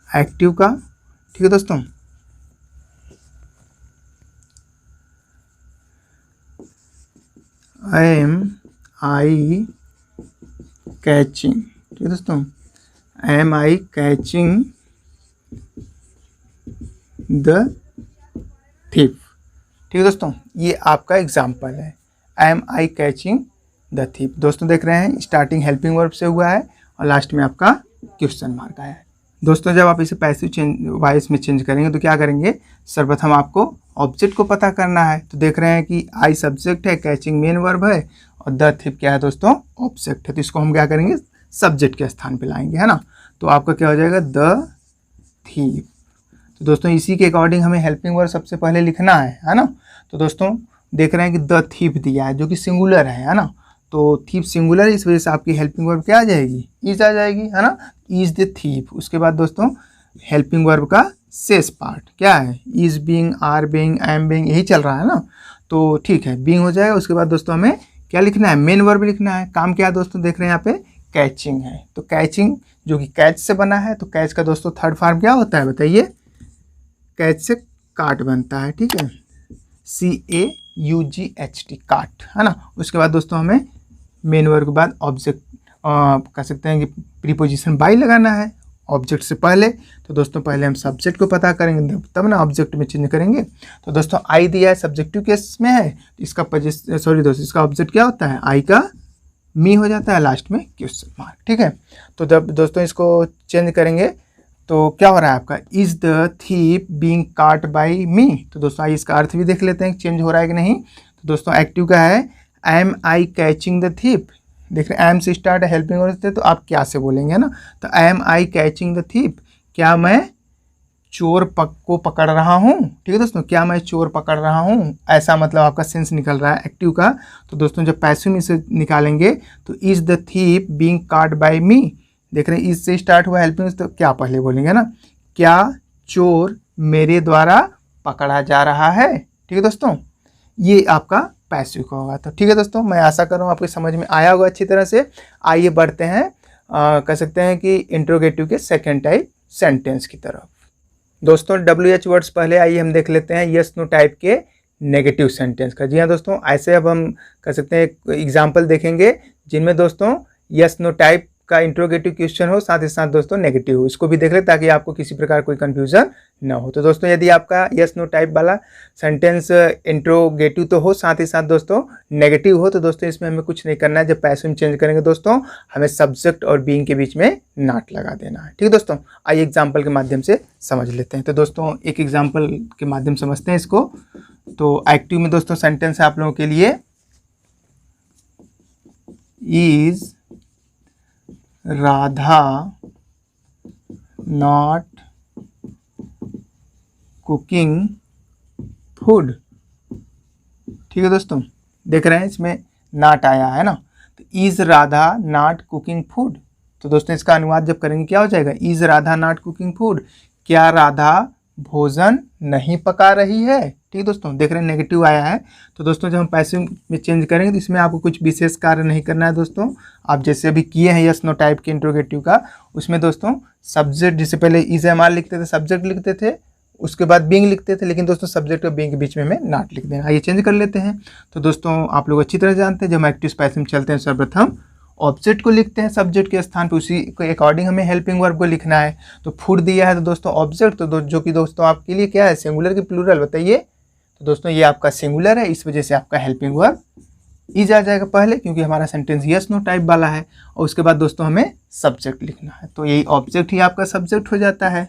एक्टिव का। ठीक है दोस्तों, आई कैचिंग। ठीक है दोस्तों, आई कैचिंग द थिफ। ठीक है दोस्तों, ये आपका एग्जाम्पल है, आई कैचिंग द थिफ। दोस्तों देख रहे हैं स्टार्टिंग हेल्पिंग वर्ब से हुआ है और लास्ट में आपका क्वेश्चन मार्क आया है। दोस्तों जब आप इसे पैसिव वॉइस में चेंज करेंगे तो क्या करेंगे, सर्वप्रथम आपको ऑब्जेक्ट को पता करना है। तो देख रहे हैं कि आई सब्जेक्ट है, कैचिंग मेन वर्ब है और द थिफ क्या है दोस्तों, ऑब्जेक्ट है। तो इसको हम क्या करेंगे, सब्जेक्ट के स्थान पे लाएंगे, है ना। तो आपका क्या हो जाएगा, द थिफ। तो दोस्तों इसी के अकॉर्डिंग हमें हेल्पिंग वर्ब सबसे पहले लिखना है ना। तो दोस्तों देख रहे हैं कि द थिफ दिया है जो कि सिंगुलर है ना। तो थीप सिंगुलर, इस वजह से आपकी हेल्पिंग वर्ब क्या आ जाएगी, इज आ जाएगी, है ना, इज द थीप। उसके बाद दोस्तों हेल्पिंग वर्ब का शेष पार्ट क्या है, is being, are being, am being, यही चल रहा है ना। तो ठीक है, बीइंग हो जाएगा। उसके बाद दोस्तों हमें क्या लिखना है, मेन वर्ब लिखना है। काम क्या है दोस्तों, देख रहे हैं यहाँ पे कैचिंग है। तो कैचिंग जो कि कैच से बना है, तो कैच का दोस्तों थर्ड फॉर्म क्या होता है बताइए, कैच से काट बनता है। ठीक है, CAUGHT, काट, है ना। उसके बाद दोस्तों हमें मेन वर्ब के बाद ऑब्जेक्ट कह सकते हैं कि प्रीपोजिशन बाई लगाना है ऑब्जेक्ट से पहले। तो दोस्तों पहले हम सब्जेक्ट को पता करेंगे तब ना ऑब्जेक्ट में चेंज करेंगे। तो दोस्तों आई दिया है, सब्जेक्टिव केस में है, इसका इसका ऑब्जेक्ट क्या होता है, आई का मी हो जाता है, लास्ट में क्वेश्चन मार्क। ठीक है, तो जब दोस्तों इसको चेंज करेंगे तो क्या हो रहा है आपका, इज द थीप बीइंग काट बाई मी। तो दोस्तों आइए इसका अर्थ भी देख लेते हैं चेंज हो रहा है कि नहीं। तो दोस्तों एक्टिव का है am I catching the thief. देख रहे हैं एम से स्टार्ट है, हेल्पिंग वर्ब से, तो आप क्या से बोलेंगे ना। तो am I catching the thief, क्या मैं चोर को पकड़ रहा हूँ। ठीक है दोस्तों, क्या मैं चोर पकड़ रहा हूँ, ऐसा मतलब आपका सेंस निकल रहा है एक्टिव का। तो दोस्तों जब पैसिव में से निकालेंगे तो इज द थीप बीइंग काट बाय मी। देख रहे हैं इज से स्टार्ट हुआ हेल्पिंग, तो क्या पहले बोलेंगे ना, क्या चोर मेरे द्वारा पकड़ा जा रहा है। ठीक है दोस्तों, ये आपका पैसिव का होगा। तो ठीक है दोस्तों, मैं आशा कर रहा हूँ आपको समझ में आया होगा अच्छी तरह से। आइए बढ़ते हैं कह सकते हैं कि इंट्रोगेटिव के सेकेंड टाइप सेंटेंस की तरफ। दोस्तों WH वर्ड्स पहले आइए हम देख लेते हैं यस नो टाइप के नेगेटिव सेंटेंस का। जी हाँ दोस्तों, ऐसे अब हम कह सकते हैं एग्जाम्पल देखेंगे जिनमें दोस्तों यस नो टाइप का इंट्रोगेटिव क्वेश्चन हो, साथ ही साथ दोस्तों नेगेटिव हो। इसको भी देख ले ताकि आपको किसी प्रकार कोई कंफ्यूजन ना हो। तो दोस्तों यदि आपका यस नो टाइप वाला सेंटेंस इंट्रोगेटिव तो हो, साथ ही साथ दोस्तों नेगेटिव हो, तो दोस्तों इसमें हमें कुछ नहीं करना है। जब पैसिव में चेंज करेंगे दोस्तों हमें सब्जेक्ट और बीइंग के बीच में नॉट लगा देना है। ठीक है दोस्तों, आइए एग्जाम्पल के माध्यम से समझ लेते हैं। तो दोस्तों एक एग्जाम्पल के माध्यम समझते हैं इसको। तो एक्टिव में दोस्तों सेंटेंस है आप लोगों के लिए, is Radha not cooking food. ठीक है दोस्तों, देख रहे हैं इसमें नॉट आया है ना। तो is Radha not cooking food. तो दोस्तों इसका अनुवाद जब करेंगे क्या हो जाएगा, is Radha not cooking food, क्या राधा भोजन नहीं पका रही है। ठीक है दोस्तों, देख रहे हैं नेगेटिव आया है। तो दोस्तों जब हम पैसिव में चेंज करेंगे तो इसमें आपको कुछ विशेष कार्य नहीं करना है दोस्तों। आप जैसे अभी किए हैं यस नो टाइप के इंट्रोगेटिव का, उसमें दोस्तों सब्जेक्ट जिससे पहले इज एम आर लिखते थे, सब्जेक्ट लिखते थे, उसके बाद बीइंग लिखते थे, लेकिन दोस्तों सब्जेक्ट और बीइंग के बीच में हमें नॉट लिख देना। आइए चेंज कर लेते हैं। तो दोस्तों आप लोग अच्छी तरह जानते हैं जब हम एक्टिव पैसिव में चलते हैं सर्वप्रथम ऑब्जेक्ट को लिखते हैं सब्जेक्ट के स्थान पे, उसी के अकॉर्डिंग हमें हेल्पिंग वर्ब को लिखना है। तो फूड दिया है तो दोस्तों ऑब्जेक्ट, तो जो कि दोस्तों आपके लिए क्या है, सिंगुलर की प्लूरल बताइए। तो दोस्तों ये आपका सिंगुलर है, इस वजह से आपका हेल्पिंग वर्ब इज आ जाएगा पहले, क्योंकि हमारा सेंटेंस यस नो टाइप वाला है। और उसके बाद दोस्तों हमें सब्जेक्ट लिखना है, तो यही ऑब्जेक्ट ही आपका सब्जेक्ट हो जाता है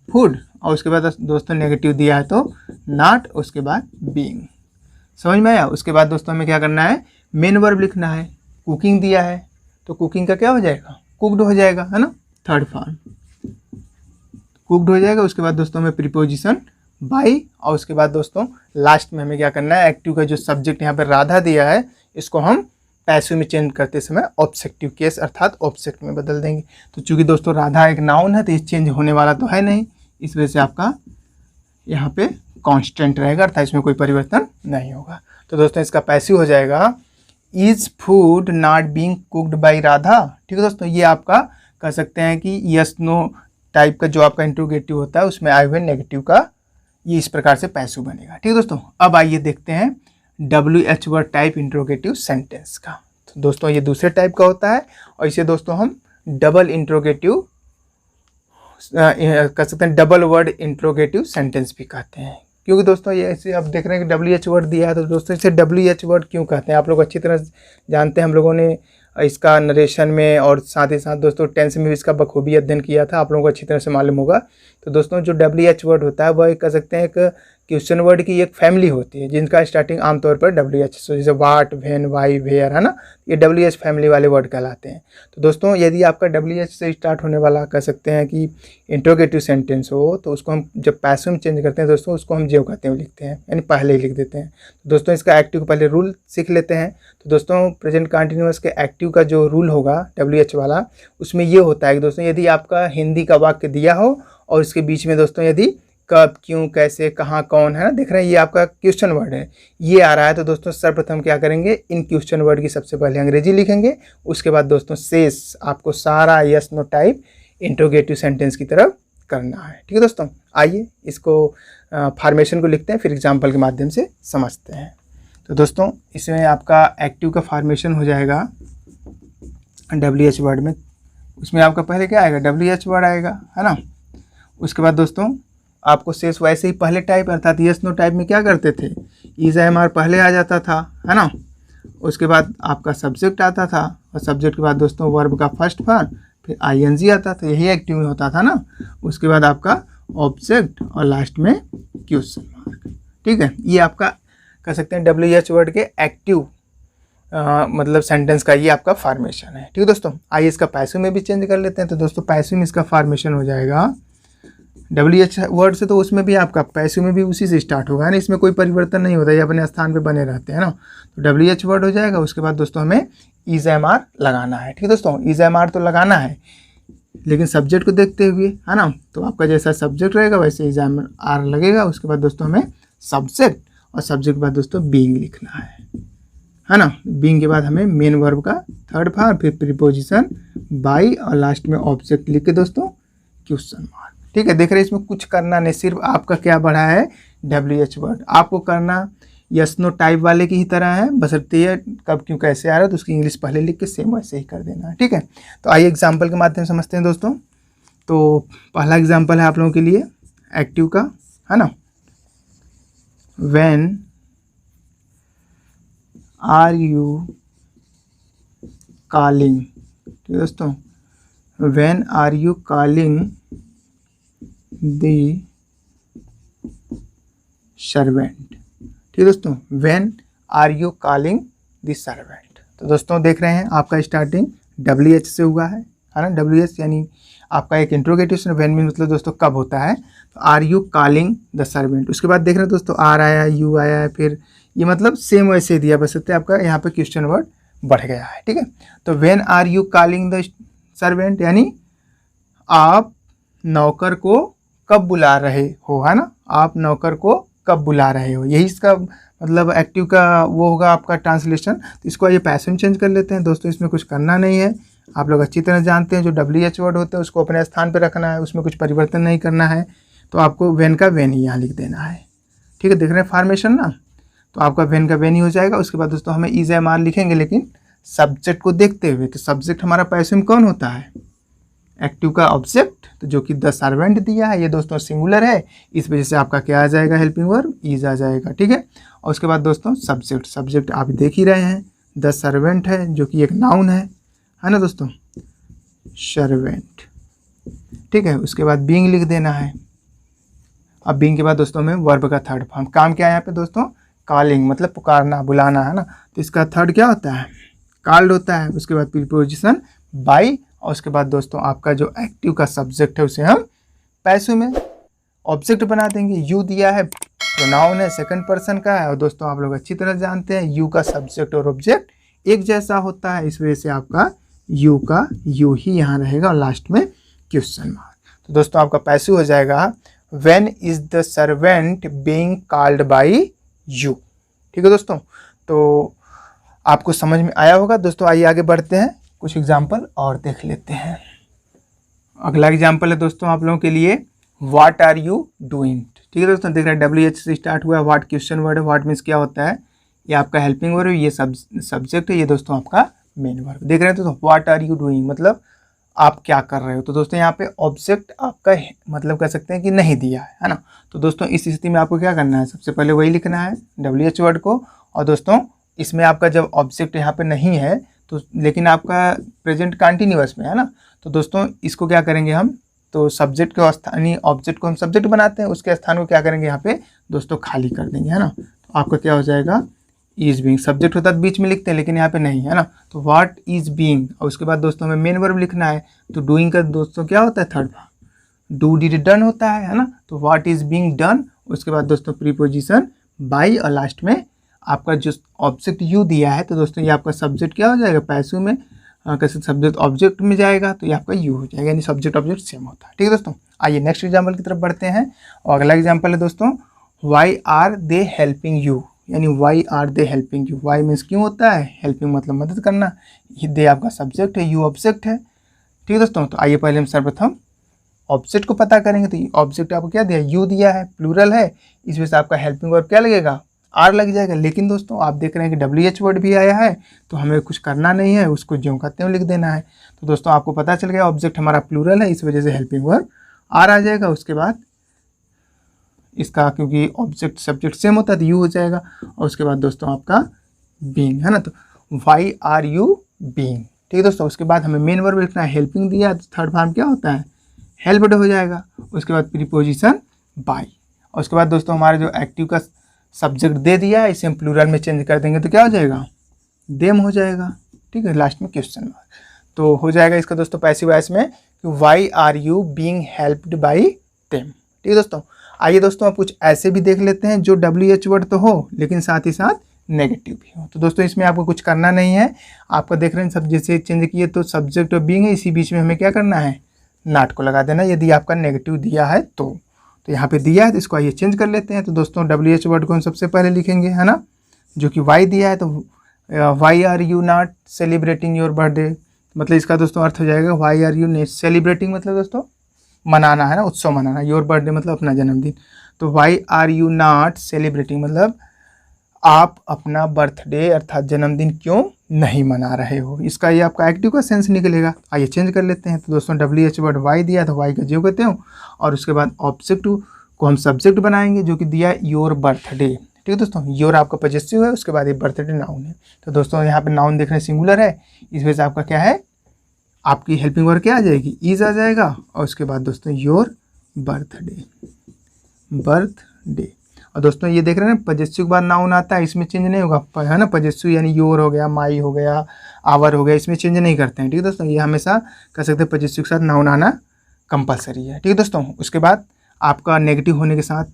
फूड, और उसके बाद दोस्तों नेगेटिव दिया है तो नॉट, उसके बाद बीइंग। समझ में आया। उसके बाद दोस्तों हमें क्या करना है, मेन वर्ब लिखना है। कुकिंग दिया है तो कुकिंग का क्या हो जाएगा, कुक्ड हो जाएगा, है ना, थर्ड फॉर्म कुक्ड हो जाएगा। उसके बाद दोस्तों हमें प्रीपोजिशन बाई, और उसके बाद दोस्तों लास्ट में हमें क्या करना है, एक्टिव का जो सब्जेक्ट यहाँ पर राधा दिया है इसको हम पैसिव में चेंज करते समय ऑब्जेक्टिव केस अर्थात ऑब्जेक्ट में बदल देंगे। तो चूंकि दोस्तों राधा एक नाउन है तो ये चेंज होने वाला तो है नहीं, इस वजह से आपका यहाँ पे कांस्टेंट रहेगा अर्थात इसमें कोई परिवर्तन नहीं होगा। तो दोस्तों इसका पैसिव हो जाएगा is food not being cooked by Radha. ठीक है दोस्तों, ये आपका कह सकते हैं कि यस नो टाइप का जो आपका इंट्रोगेटिव होता है उसमें आई वेन नेगेटिव का ये इस प्रकार से पैसिव बनेगा। ठीक है दोस्तों, अब आइए देखते हैं WH word type interrogative sentence का। तो दोस्तों ये दूसरे टाइप का होता है और इसे दोस्तों हम डबल इंट्रोगेटिव कह सकते हैं, डबल वर्ड इंट्रोगेटिव सेंटेंस भी कहते हैं। क्योंकि दोस्तों ये ऐसे आप देख रहे हैं कि WH वर्ड दिया है तो दोस्तों इसे WH वर्ड क्यों कहते हैं आप लोग अच्छी तरह जानते हैं। हम लोगों ने इसका नरेशन में और साथ ही साथ दोस्तों टेंस में भी इसका बखूबी अध्ययन किया था, आप लोगों को अच्छी तरह से मालूम होगा। तो दोस्तों जो WH वर्ड होता है वह कह सकते हैं एक क्वेश्चन वर्ड की एक फैमिली होती है जिनका स्टार्टिंग आमतौर पर WH, सो जैसे वाट, व्हेन, वाई, वेयर, है ना, ये WH फैमिली वाले वर्ड कहलाते हैं। तो दोस्तों यदि आपका WH से स्टार्ट होने वाला कह सकते हैं कि इंट्रोगेटिव सेंटेंस हो तो उसको हम जब पैसिव में चेंज करते हैं दोस्तों उसको हम जो कहते हैं लिखते हैं, यानी पहले ही लिख देते हैं। तो दोस्तों इसका एक्टिव का पहले रूल सीख लेते हैं। तो दोस्तों प्रेजेंट कंटिन्यूअस के एक्टिव का जो रूल होगा WH वाला उसमें ये होता है कि दोस्तों यदि आपका हिंदी का वाक्य दिया हो और इसके बीच में दोस्तों यदि कब, क्यों, कैसे, कहाँ, कौन, है ना, देख रहे हैं ये आपका क्वेश्चन वर्ड है, ये आ रहा है तो दोस्तों सर्वप्रथम क्या करेंगे, इन क्वेश्चन वर्ड की सबसे पहले अंग्रेजी लिखेंगे। उसके बाद दोस्तों शेष आपको सारा yes no type interrogative sentence की तरफ करना है। ठीक है दोस्तों, आइए इसको फॉर्मेशन को लिखते हैं फिर एग्जाम्पल के माध्यम से समझते हैं। तो दोस्तों इसमें आपका एक्टिव का फॉर्मेशन हो जाएगा WH वर्ड में, उसमें आपका पहले क्या आएगा, WH वर्ड आएगा, है ना। उसके बाद दोस्तों आपको शेष वैसे ही पहले टाइप अर्थात यस नो टाइप में क्या करते थे, इज एम पहले आ जाता था, है ना। उसके बाद आपका सब्जेक्ट आता था और सब्जेक्ट के बाद दोस्तों वर्ब का फर्स्ट फॉर्म, फिर ING आता था, यही एक्टिव में होता था ना। उसके बाद आपका ऑब्जेक्ट और लास्ट में क्वेश्चन मार्क। ठीक है, ये आपका कह सकते हैं WH वर्ड के एक्टिव मतलब सेंटेंस का ये आपका फॉर्मेशन है। ठीक है दोस्तों, आइए इसका पैसिव में भी चेंज कर लेते हैं। तो दोस्तों पैसिव में इसका फॉर्मेशन हो जाएगा WH वर्ड से, तो उसमें भी आपका पैसिव में भी उसी से स्टार्ट होगा, है ना, इसमें कोई परिवर्तन नहीं होता, ये अपने स्थान पे बने रहते हैं ना। तो WH वर्ड हो जाएगा। उसके बाद दोस्तों हमें इज MR लगाना है। ठीक है दोस्तों, इज MR तो लगाना है लेकिन सब्जेक्ट को देखते हुए, है ना। तो आपका जैसा सब्जेक्ट रहेगा वैसे इज MR लगेगा। उसके बाद दोस्तों हमें सब्जेक्ट और सब्जेक्ट के बाद दोस्तों बीइंग लिखना है ना। बीइंग के बाद हमें मेन वर्ब का थर्ड फॉर्म, फिर प्रीपोजिशन बाई और लास्ट में ऑब्जेक्ट लिख के दोस्तों क्वेश्चन मार्क। ठीक है, देख रहे हैं इसमें कुछ करना नहीं, सिर्फ आपका क्या बढ़ा है WH वर्ड। आपको करना यस नो टाइप वाले की ही तरह है, बशर्ते ये कब, क्यों, कैसे आ रहा है तो उसकी इंग्लिश पहले लिख के सेम वैसे ही कर देना है। ठीक है, तो आइए एग्जाम्पल के माध्यम से समझते हैं दोस्तों। तो पहला एग्जाम्पल है आप लोगों के लिए एक्टिव का, है ना। व्हेन आर यू कॉलिंग, ठीक है दोस्तों, when are you calling the servant. ठीक है दोस्तों, when are you calling the servant. तो दोस्तों देख रहे हैं आपका स्टार्टिंग WH से हुआ है ना। WH यानी आपका एक इंट्रोगेटिव, व्हेन में मतलब दोस्तों कब होता है, तो are you calling the servant. उसके बाद देख रहे हैं दोस्तों आर आया, यू आया है, फिर ये मतलब सेम वैसे दिया, बस आपका यहाँ पे क्वेश्चन वर्ड बढ़ गया है। ठीक है, तो when are you calling the servant यानी आप नौकर को कब बुला रहे हो, है ना, आप नौकर को कब बुला रहे हो, यही इसका मतलब एक्टिव का वो होगा आपका ट्रांसलेशन। तो इसको ये पैसिव चेंज कर लेते हैं दोस्तों, इसमें कुछ करना नहीं है, आप लोग अच्छी तरह जानते हैं जो WH वर्ड होते हैं उसको अपने स्थान पर रखना है, उसमें कुछ परिवर्तन नहीं करना है। तो आपको व्हेन का व्हेन ही यहाँ लिख देना है। ठीक है, देख रहे हैं फॉर्मेशन ना, तो आपका व्हेन का व्हेन ही हो जाएगा। उसके बाद दोस्तों हमें इज MR लिखेंगे लेकिन सब्जेक्ट को देखते हुए। तो सब्जेक्ट हमारा पैसिव में कौन होता है, एक्टिव का ऑब्जेक्ट, तो जो कि द सर्वेंट दिया है, ये दोस्तों सिंगुलर है, इस वजह से आपका क्या आ जाएगा, हेल्पिंग वर्ब इज आ जाएगा। ठीक है, और उसके बाद दोस्तों सब्जेक्ट, सब्जेक्ट आप देख ही रहे हैं द सर्वेंट है जो कि एक नाउन है ना दोस्तों, सर्वेंट। ठीक है, उसके बाद बीइंग लिख देना है। अब बीइंग के बाद दोस्तों हमें वर्ब का थर्ड फॉर्म, काम क्या है यहाँ पे दोस्तों, कॉलिंग मतलब पुकारना बुलाना है ना, तो इसका थर्ड क्या होता है, कॉल्ड होता है। उसके बाद प्रीपोजिशन बाई, और उसके बाद दोस्तों आपका जो एक्टिव का सब्जेक्ट है उसे हम पैसिव में ऑब्जेक्ट बना देंगे। यू दिया है, प्रोनाउन है, सेकंड पर्सन का है, और दोस्तों आप लोग अच्छी तरह जानते हैं यू का सब्जेक्ट और ऑब्जेक्ट एक जैसा होता है, इस वजह से आपका यू का यू ही यहाँ रहेगा और लास्ट में क्वेश्चन मार्क। तो दोस्तों आपका पैसिव हो जाएगा when is the servant being called by you. ठीक है दोस्तों, तो आपको समझ में आया होगा। दोस्तों आइए आगे बढ़ते हैं, कुछ एग्जाम्पल और देख लेते हैं। अगला एग्जाम्पल है दोस्तों आप लोगों के लिए व्हाट आर यू डूइंग। ठीक है दोस्तों, देख रहे हैं WH से स्टार्ट हुआ है, व्हाट क्वेश्चन वर्ड है, व्हाट मीन्स क्या होता है, ये आपका हेल्पिंग वर्ब है, ये सब्जेक्ट है, ये दोस्तों आपका मेन वर्ब। देख रहे हैं दोस्तों व्हाट आर यू डूइंग मतलब आप क्या कर रहे हो। तो दोस्तों यहाँ पे ऑब्जेक्ट आपका मतलब कह सकते हैं कि नहीं दिया है ना। तो दोस्तों इस स्थिति में आपको क्या करना है, सबसे पहले वही लिखना है WH वर्ड को, और दोस्तों इसमें आपका जब ऑब्जेक्ट यहाँ पे नहीं है तो लेकिन आपका प्रेजेंट कंटिन्यूअस में है ना, तो दोस्तों इसको क्या करेंगे हम, तो सब्जेक्ट के स्थानीय ऑब्जेक्ट को हम सब्जेक्ट बनाते हैं, उसके स्थान को क्या करेंगे यहाँ पे दोस्तों खाली कर देंगे है ना। तो आपका क्या हो जाएगा, इज बीइंग, सब्जेक्ट होता है बीच में लिखते हैं लेकिन यहाँ पे नहीं है ना, तो व्हाट इज बीइंग, और उसके बाद दोस्तों हमें मेन वर्ब लिखना है। तो डूइंग का दोस्तों क्या होता है, third form do did done होता है ना, तो व्हाट इज बीइंग डन। उसके बाद दोस्तों प्रीपोजिशन बाई, और लास्ट में आपका जो ऑब्जेक्ट यू दिया है, तो दोस्तों ये आपका सब्जेक्ट क्या हो जाएगा, पैसिव में कैसे सब्जेक्ट ऑब्जेक्ट में जाएगा, तो ये आपका यू हो जाएगा, यानी सब्जेक्ट ऑब्जेक्ट सेम होता है। ठीक है दोस्तों, आइए नेक्स्ट एग्जाम्पल की तरफ बढ़ते हैं, और अगला एग्जाम्पल है दोस्तों why are they helping you, यानी why are they helping you. Why means क्यों होता है, हेल्पिंग मतलब मदद करना, दे आपका सब्जेक्ट है, यू ऑब्जेक्ट है। ठीक है दोस्तों, तो आइए पहले हम सर्वप्रथम ऑब्जेक्ट को पता करेंगे। तो ऑब्जेक्ट आपको क्या दिया, यू दिया है, प्लूरल है, इस वजह से आपका हेल्पिंग वर्ब क्या लगेगा, आर लग जाएगा। लेकिन दोस्तों आप देख रहे हैं कि WH वर्ड भी आया है, तो हमें कुछ करना नहीं है, उसको ज्यों का त्यों लिख देना है। तो दोस्तों आपको पता चल गया ऑब्जेक्ट हमारा प्लूरल है, इस वजह से हेल्पिंग वर्ब आर आ जाएगा। उसके बाद इसका क्योंकि ऑब्जेक्ट सब्जेक्ट सेम होता है तो यू हो जाएगा, और उसके बाद दोस्तों आपका बीइंग है ना, तो वाई आर यू बीइंग। ठीक है दोस्तों, उसके बाद हमें मेन वर्ब लिखना है, हेल्पिंग दिया है तो थर्ड फॉर्म क्या होता है, हेल्प्ड हो जाएगा। उसके बाद प्रीपोजिशन बाय, और उसके बाद दोस्तों हमारा जो एक्टिव का सब्जेक्ट दे दिया है इसे हम प्लूरल में चेंज कर देंगे तो क्या हो जाएगा, देम हो जाएगा। ठीक है, लास्ट में क्वेश्चन मार्क, तो हो जाएगा इसका दोस्तों पैसिव वॉइस में कि why are you being helped by them. ठीक है दोस्तों, आइए दोस्तों आप कुछ ऐसे भी देख लेते हैं जो WH वर्ड तो हो लेकिन साथ ही साथ नेगेटिव भी हो। तो दोस्तों इसमें आपको कुछ करना नहीं है, आपका देख रहे हैं सब जैसे चेंज किए तो सब्जेक्ट और बीइंग है, इसी बीच में हमें क्या करना है, नॉट को लगा देना यदि आपका नेगेटिव दिया है तो यहाँ पे दिया है तो इसको आइए चेंज कर लेते हैं। तो दोस्तों WH वर्ड को हम सबसे पहले लिखेंगे है ना, जो कि वाई दिया है, तो why are you not celebrating your birthday, मतलब इसका दोस्तों अर्थ हो जाएगा वाई आर यू सेलिब्रेटिंग मतलब दोस्तों मनाना है ना, उत्सव मनाना, योर बर्थडे मतलब अपना जन्मदिन, तो why are you not celebrating मतलब आप अपना बर्थडे अर्थात जन्मदिन क्यों नहीं मना रहे हो, इसका ये आपका एक्टिव का सेंस निकलेगा। आइए चेंज कर लेते हैं। तो दोस्तों WH वर्ड वाई दिया तो वाई का जो कहते हो, और उसके बाद ऑब्जेक्ट को हम सब्जेक्ट बनाएंगे जो कि दिया योर बर्थडे। ठीक है दोस्तों, योर आपका पॉजेसिव है, उसके बाद ये बर्थडे नाउन है। तो दोस्तों यहाँ पे नाउन देख रहे हैं सिंगुलर है, इस वजह से आपका क्या है, आपकी हेल्पिंग वर्ड क्या आ जाएगी, इज आ जाएगा, और उसके बाद दोस्तों योर बर्थडे, और दोस्तों ये देख रहे हैं पॉजेसिव के बाद नाउन आता है, इसमें चेंज नहीं होगा है ना, पॉजेसिव यानी योर हो गया, माई हो गया, आवर हो गया, इसमें चेंज नहीं करते हैं। ठीक है दोस्तों, ये हमेशा कह सकते हैं पॉजेसिव के साथ नाउन आना कंपलसरी है। ठीक है दोस्तों, उसके बाद आपका नेगेटिव होने के साथ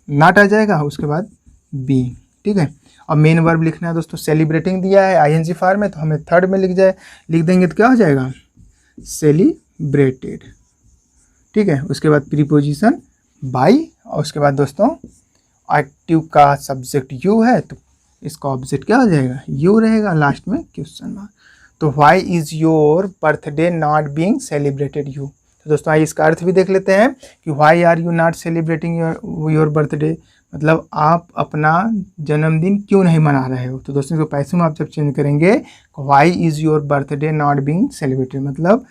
नॉट आ जाएगा, उसके बाद बी। ठीक है, और मेन वर्ब लिखना है दोस्तों, सेलिब्रेटिंग दिया है ING फॉर्म में, तो हमें थर्ड में लिख देंगे तो क्या हो जाएगा, सेलिब्रेटेड। ठीक है, उसके बाद प्रीपोजिशन बाई, और उसके बाद दोस्तों एक्टिव का सब्जेक्ट यू है तो इसका ऑब्जेक्ट क्या हो जाएगा, यू रहेगा, लास्ट में क्वेश्चन मार्क। तो why is your birthday not being celebrated you. तो दोस्तों आइए इसका अर्थ भी देख लेते हैं कि why are you not celebrating your birthday, मतलब आप अपना जन्मदिन क्यों नहीं मना रहे हो। तो दोस्तों इसको पैसे में आप जब चेंज करेंगे, why is your birthday not being celebrated मतलब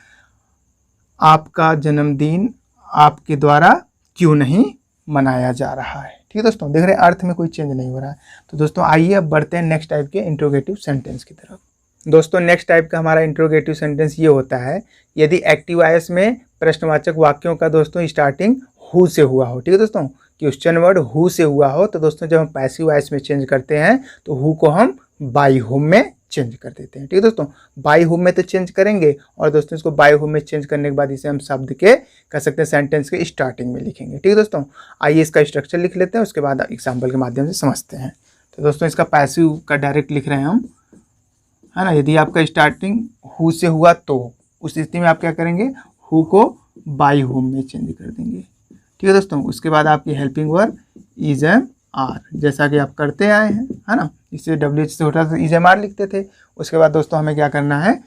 आपका जन्मदिन आपके द्वारा क्यों नहीं मनाया जा रहा है। ठीक है दोस्तों, देख रहे हैं अर्थ में कोई चेंज नहीं हो रहा है। तो दोस्तों आइए अब बढ़ते हैं नेक्स्ट टाइप के इंट्रोगेटिव सेंटेंस की तरफ। दोस्तों नेक्स्ट टाइप का हमारा इंट्रोगेटिव सेंटेंस ये होता है, यदि एक्टिव आयस में प्रश्नवाचक वाक्यों का दोस्तों स्टार्टिंग हु से हुआ हो। ठीक है दोस्तों, क्वेश्चन वर्ड हु से हुआ हो तो दोस्तों जब हम पैसिव वॉइस में चेंज करते हैं तो हु को हम बाय हुम में चेंज कर देते हैं। ठीक है दोस्तों, बाय हुम में तो चेंज करेंगे और दोस्तों इसको बाय हुम में चेंज करने के बाद इसे हम शब्द के कह सकते हैं सेंटेंस के स्टार्टिंग में लिखेंगे। ठीक है दोस्तों, आइए इसका स्ट्रक्चर लिख लेते हैं, उसके बाद एग्जाम्पल के माध्यम से समझते हैं। तो दोस्तों इसका पैसिव का डायरेक्ट लिख रहे हैं हम, है ना। यदि आपका स्टार्टिंग हु से हुआ तो उस स्थिति में आप क्या करेंगे, हु को बाय हुम में चेंज कर देंगे। ठीक है दोस्तों, उसके बाद आपकी helping verb is am are, जैसा कि आप करते आए हैं, है ना। इससे WH से होता था इज एम आर लिखते थे। उसके बाद दोस्तों हमें क्या करना है,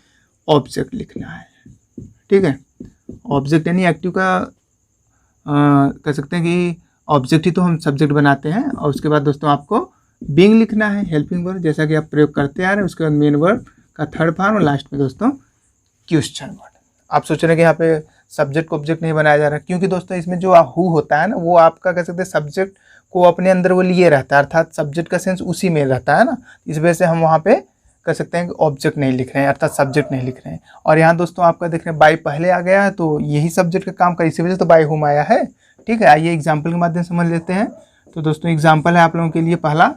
ऑब्जेक्ट लिखना है। ठीक है, ऑब्जेक्ट यानी एक्टिव का कह सकते हैं कि ऑब्जेक्ट ही तो हम सब्जेक्ट बनाते हैं। और उसके बाद दोस्तों आपको बीइंग लिखना है, हेल्पिंग वर्ब जैसा कि आप प्रयोग करते आ रहे हैं। उसके बाद मेन वर्ब का थर्ड फॉर्म और लास्ट में दोस्तों क्वेश्चन वर्ड। आप सोच रहे हैं कि यहाँ पे सब्जेक्ट को ऑब्जेक्ट नहीं बनाया जा रहा, क्योंकि दोस्तों इसमें जो हु होता है ना वो आपका कह सकते हैं सब्जेक्ट को अपने अंदर वो लिए रहता है, अर्थात सब्जेक्ट का सेंस उसी में रहता है ना। इस वजह से हम वहाँ पे कह सकते हैं कि ऑब्जेक्ट नहीं लिख रहे हैं, अर्थात सब्जेक्ट नहीं लिख रहे हैं। और यहाँ दोस्तों आपका देख रहे हैं बाय पहले आ गया है तो यही सब्जेक्ट का काम कर, इसी वजह से तो बाय हुम आया है। ठीक है, आइए एग्जाम्पल के माध्यम से समझ लेते हैं। तो दोस्तों एग्जाम्पल है आप लोगों के लिए पहला,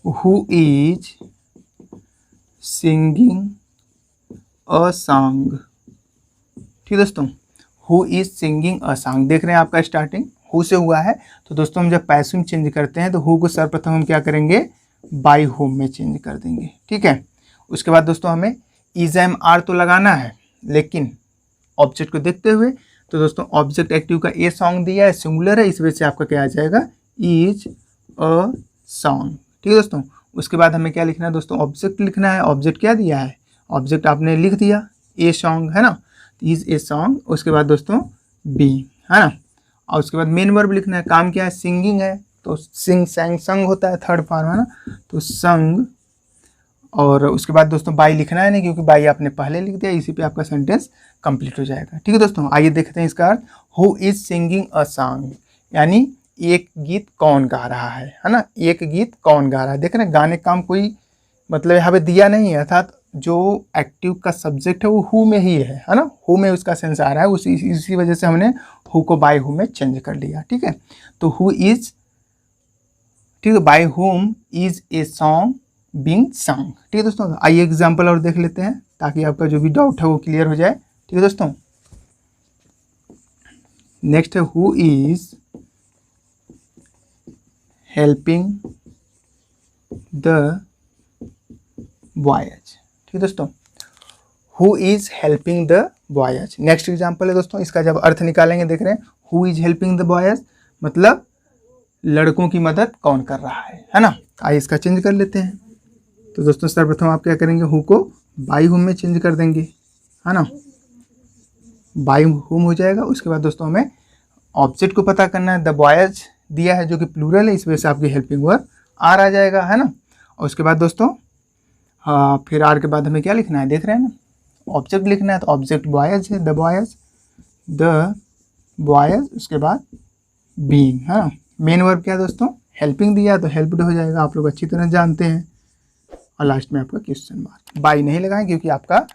who is singing a song. ठीक दोस्तों, who is singing a song, देख रहे हैं आपका स्टार्टिंग हु से हुआ है। तो दोस्तों हम जब पैसिव में चेंज करते हैं तो हु को सर्वप्रथम हम क्या करेंगे, बाय हुम में चेंज कर देंगे। ठीक है, उसके बाद दोस्तों हमें इज एम आर तो लगाना है, लेकिन ऑब्जेक्ट को देखते हुए तो दोस्तों ऑब्जेक्ट एक्टिव का ए सॉन्ग दिया है, सिंगुलर है, इस वजह से आपका क्या आ जाएगा, इज अ सॉन्ग। ठीक है दोस्तों, उसके बाद हमें क्या लिखना है दोस्तों, ऑब्जेक्ट लिखना है। ऑब्जेक्ट क्या दिया है, ऑब्जेक्ट आपने लिख दिया ए सॉन्ग, है ना, इज ए सॉन्ग। उसके बाद दोस्तों बी, है ना, और उसके बाद मेन वर्ब लिखना है। काम क्या है, सिंगिंग है तो सिंग सैंग संग होता है, थर्ड फॉर्म, है ना, तो संग। और उसके बाद दोस्तों बाय लिखना है नहीं, क्योंकि बाय आपने पहले लिख दिया, इसी पे आपका सेंटेंस कंप्लीट हो जाएगा। ठीक है दोस्तों, आइए देखते हैं इसका अर्थ। Who is singing a song, यानी एक गीत कौन गा रहा है ना, एक गीत कौन गा रहा है। देख रहे हैं गाने काम कोई मतलब यहाँ पे दिया नहीं है, अर्थात जो एक्टिव का सब्जेक्ट है वो हु में ही है ना, हु में उसका सेंस आ रहा है, इसी वजह से हमने हु को बाय हु में चेंज कर लिया। ठीक है, तो हु इज, ठीक है, by whom is a song being song. ठीक है दोस्तों, आइए एग्जांपल और देख लेते हैं ताकि आपका जो भी डाउट है वो क्लियर हो जाए। ठीक है दोस्तों, नेक्स्ट है who is helping the boys. ठीक है दोस्तों, who is helping the boys. Next example है दोस्तों, इसका जब अर्थ निकालेंगे देख रहे हैं, who is helping the boys मतलब लड़कों की मदद कौन कर रहा है ना। आइए इसका चेंज कर लेते हैं। तो दोस्तों सर्वप्रथम आप क्या करेंगे, हु को बाय हुम में चेंज कर देंगे, है ना, बाय हुम हो जाएगा। उसके बाद दोस्तों हमें ऑब्जेक्ट को पता करना है, द बॉयज दिया है जो कि प्लूरल है, इस वजह से आपकी हेल्पिंग वर्ब आर आ जाएगा, है ना। और उसके बाद दोस्तों फिर आर के बाद हमें क्या लिखना है, देख रहे हैं ना, ऑब्जेक्ट लिखना है। तो ऑब्जेक्ट बॉयज है, द बॉयज, उसके बाद बीइंग, है ना। मेन वर्ब क्या है दोस्तों, हेल्पिंग दिया है तो हेल्प्ड हो जाएगा, आप लोग अच्छी तरह जानते हैं। और लास्ट में आपका क्वेश्चन मार्क। बाय नहीं लगाएं क्योंकि आपका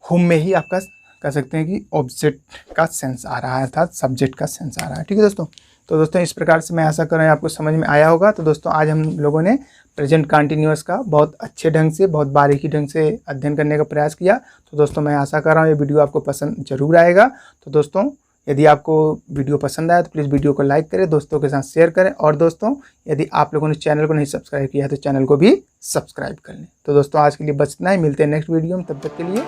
हुम में ही आपका कह सकते हैं कि ऑब्जेक्ट का सेंस आ रहा है, अर्थात सब्जेक्ट का सेंस आ रहा है। ठीक है दोस्तों, तो दोस्तों इस प्रकार से मैं आशा कर रहा हूँ आपको समझ में आया होगा। तो दोस्तों आज हम लोगों ने प्रेजेंट कंटिन्यूअस का बहुत अच्छे ढंग से, बहुत बारीकी ढंग से अध्ययन करने का प्रयास किया। तो दोस्तों मैं आशा कर रहा हूँ ये वीडियो आपको पसंद जरूर आएगा। तो दोस्तों यदि आपको वीडियो पसंद आया तो प्लीज़ वीडियो को लाइक करें, दोस्तों के साथ शेयर करें। और दोस्तों यदि आप लोगों ने चैनल को नहीं सब्सक्राइब किया है तो चैनल को भी सब्सक्राइब कर लें। तो दोस्तों आज के लिए बस इतना ही, मिलते हैं नेक्स्ट वीडियो में, तब तक के लिए।